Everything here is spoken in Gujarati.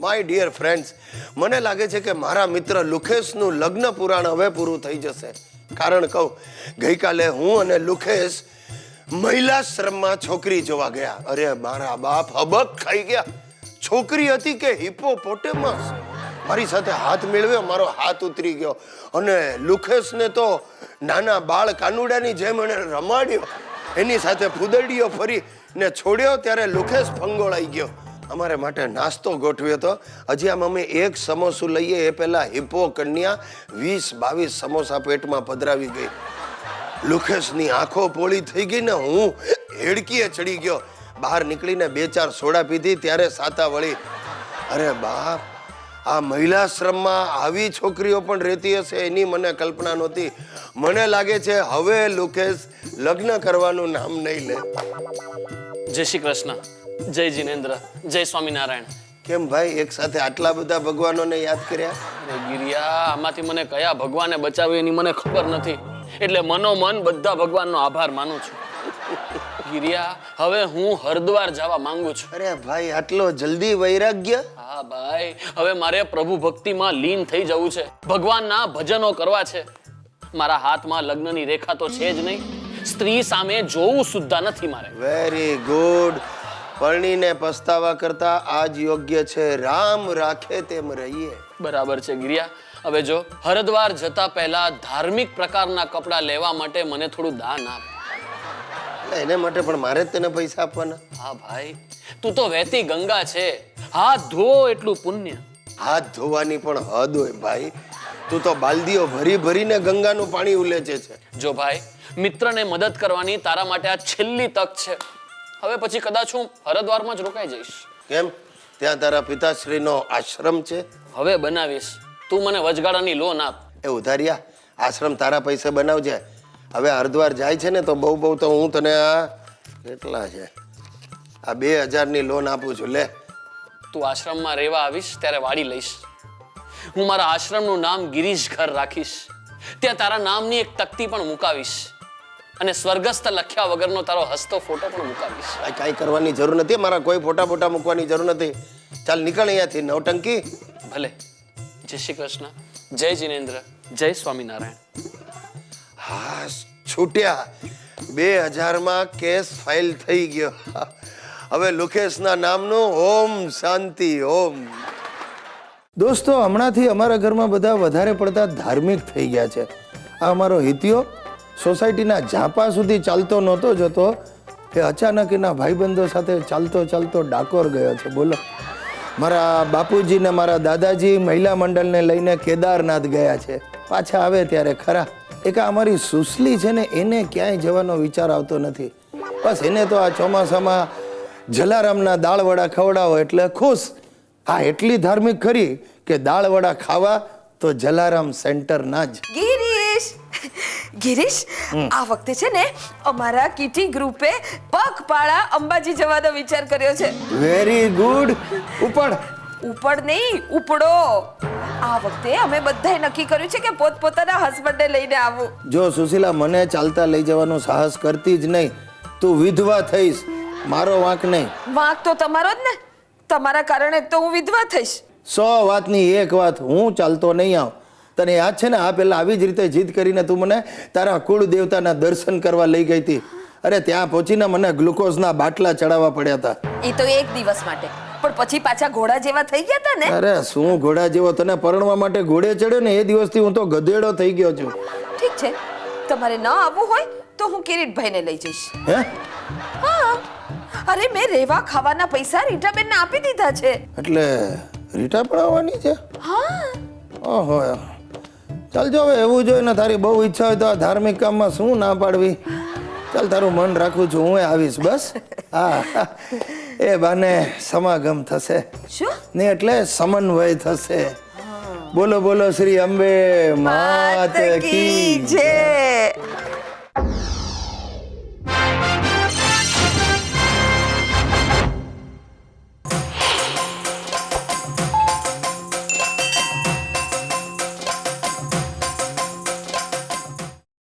માય ડિયર ફ્રેન્ડ્સ, મને લાગે છે કે મારા મિત્ર લુખેશનું લગ્ન પુરાણ હવે પૂરું થઈ જશે. કારણ કહું, ગઈકાલે હું અને લુખેશ મહિલાશ્રમમાં છોકરી જોવા ગયા. અરે મારા બાપ હબક ખાઈ ગયા. છોકરી હતી કે હિપ્પોપોટેમસ. મારી સાથે હાથ મેળવ્યો, મારો હાથ ઉતરી ગયો અને લુખેશને તો નાના બાળ કાનુડાની જેમ એને રમાડ્યો. એની સાથે ફૂદડીઓ ફરી ને છોડ્યો ત્યારે લુખેશ ફંગોળાઈ ગયો. અમારે માટે નાસ્તો ગોઠવ્યો હતો. હજી આમ અમે એક સમોસું લઈએ એ પહેલા હિપ્પો કન્યા 20-22 સમોસા પેટમાં પધરાવી ગઈ. લુખેશની આંખો પોળી થઈ ગઈ ને હું હેડકીએ ચડી ગયો. બહાર નીકળીને 2-4 સોડા પીધી ત્યારે સાતા વળી. અરે બાપ, આ મહિલાશ્રમમાં આવી છોકરીઓ પણ રહેતી હશે એની મને કલ્પના નહોતી. મને લાગે છે હવે લુખેશ લગ્ન કરવાનું નામ નહીં લે. જય શ્રી કૃષ્ણ, જય જીનેન્દ્ર, જય સ્વામિનારાયણ. કેમ ભાઈ, એક સાથે આટલા બધા ભગવાનોને યાદ કર્યા? અરે ગિરિયા, આમાંથી મને કયા ભગવાને બચાવ્યું એની મને ખબર નથી, એટલે મનોમન બધા ભગવાનનો આભાર માનું છું. ગિરિયા, હવે હું હરિદ્વાર જવા માંગુ છું. અરે ભાઈ, આટલો જલ્દી વૈરાગ્ય? હા ભાઈ, હવે મારે પ્રભુ ભક્તિમાં લીન થઈ જવું છે, ભગવાનના ભજનો કરવા છે. મારા હાથમાં લગ્નની રેખા તો છે જ નહીં, સ્ત્રી સામે જોવું સુદ્ધા નથી મારે. Very good. પરણીને પસ્તાવા કરતા આ જ યોગ્ય છે. રામ રાખે તેમ રહીએ. બરાબર છે ગિરિયા. હવે જો હરિદ્વાર જતા પહેલા ધાર્મિક પ્રકારના કપડા લેવા માટે મને થોડું દાન આપ. એને માટે પણ મારે જ તને પૈસા આપવાના? હા ભાઈ, તું તો વહેતી ગંગા છે, હાથ ધો એટલું પુણ્ય. હાથ ધોવાની પણ હદ હોય ભાઈ. તું તો બાલદીઓ ભરી ભરીને ગંગાનું પાણી ઉલેચે છે. જો ભાઈ, મિત્રને મદદ કરવાની તારા માટે આ છેલ્લી તક છે. હવે પછી કદાચ હું હરિદ્વારમાં જ રોકાઈ જઈશ. કેમ, ત્યાં તારા પિતાશ્રીનો આશ્રમ છે? હવે બનાવીશ. તું મને વચગાળાની લોન આપ. એ ઉધારિયા, આશ્રમ તારા પૈસે બનાવજે. હવે હરિદ્વાર જાય છે ને તો બહુ તો હું તને આ કેટલા છે આ 2000ની લોન આપું છું. લે. તું આશ્રમમાં રહેવા આવીશ ત્યારે વાડી લઈશ. હું મારા આશ્રમનું નામ ગિરીશ ઘર રાખીશ. ત્યાં તારા નામની એક તકતી પણ મુકાવીશ અને સ્વર્ગસ્થ લખ્યા વગરનો તારો હસતો ફોટો પણ મુકાવીશ. કાંઈ કરવાની જરૂર નથી, મારા કોઈ ફોટા મૂકવાની જરૂર નથી. ચાલ નીકળ અહીંયાથી નવટંકી. ભલે. જય શ્રી કૃષ્ણ, જય જીનેન્દ્ર, જય સ્વામિનારાયણ. હા, છૂટ્યા. 2000માં કેસ ફાઇલ થઈ ગયો. હવે લુખેશના નામનું ઓમ શાંતિ ઓમ. દોસ્તો, હમણાંથી અમારા ઘરમાં બધા વધારે પડતા ધાર્મિક થઈ ગયા છે. આ અમારો હિતિયો સોસાયટીના ઝાપા સુધી ચાલતો નહોતો જતો, એ અચાનક એના ભાઈબંધો સાથે ચાલતો ડાકોર ગયો છે. બોલો, મારા બાપુજી ને મારા દાદાજી મહિલા મંડળને લઈને કેદારનાથ ગયા છે. પાછા આવે ત્યારે ખરા. એક અમારી સુસલી છે ને, એને ક્યાંય જવાનો વિચાર આવતો નથી. બસ એને તો આ ચોમાસામાં જલારામના દાળવડા ખવડાવો એટલે ખુશ. હા, એટલી ધાર્મિક ખરી કે દાળવડા ખાવા તો જલારામ સેન્ટર ના જ. ગિરીશ, આ વખતે છે ને અમારા કીટી ગ્રુપે પગપાળા અંબાજી જવાનો વિચાર કર્યો છે. Very good. ઉપડ નહીં, ઉપડો. આ વખતે અમે બધાએ નક્કી કર્યું છે કે પોતપોતાના હસબન્ડને લઈને આવું. જો સુશીલા, મને ચાલતા લઈ જવાનું સાહસ કરતી જ નહીં. તું વિધવા થઈશ, મારો વાંક નહીં. વાંક તો તમારો જ ને, તમારા કારણે તો હું વિધવા થઈશ. 100 વાતની એક વાત, હું ચાલતો નહીં આવ. તને યાદ છે ને, આ પેલા આવી જ રીતે જીદ કરીને તું મને તારા કુળ દેવતાના દર્શન કરવા લઈ ગઈ હતી. અરે ત્યાં પહોંચીને મને ગ્લુકોઝના બાટલા ચડાવવા પડ્યા હતા. એ તો એક દિવસ માટે, પણ પછી પાછા ઘોડા જેવા થઈ ગયા હતા ને. અરે શું ઘોડા જેવો? તને પરણવા માટે ઘોડે ચડ્યો ને એ દિવસથી હું તો ગધેડો થઈ ગયો છું. ઠીક છે, તમારે ન આવવું હોય તો હું કિરીટભાઈને લઈ જઈશ. હે? હા, અરે મેં રેવા ખાવાના પૈસા રીટાબેનને આપી દીધા છે. એટલે રીટા પણ આવવાની છે? હા. ઓહો, ચાલ જો, હવે એવું જોઈએ ને, તારી બહુ ઈચ્છા હોય તો આ ધાર્મિક કામમાં શું ના પાડવી. ચાલ, તારું મન રાખું છું, હું આવીશ. બસ. હા, એ બાને સમાગમ થશે. શું? ને એટલે સમન્વય થશે. બોલો બોલો શ્રી અંબે માત કી જય.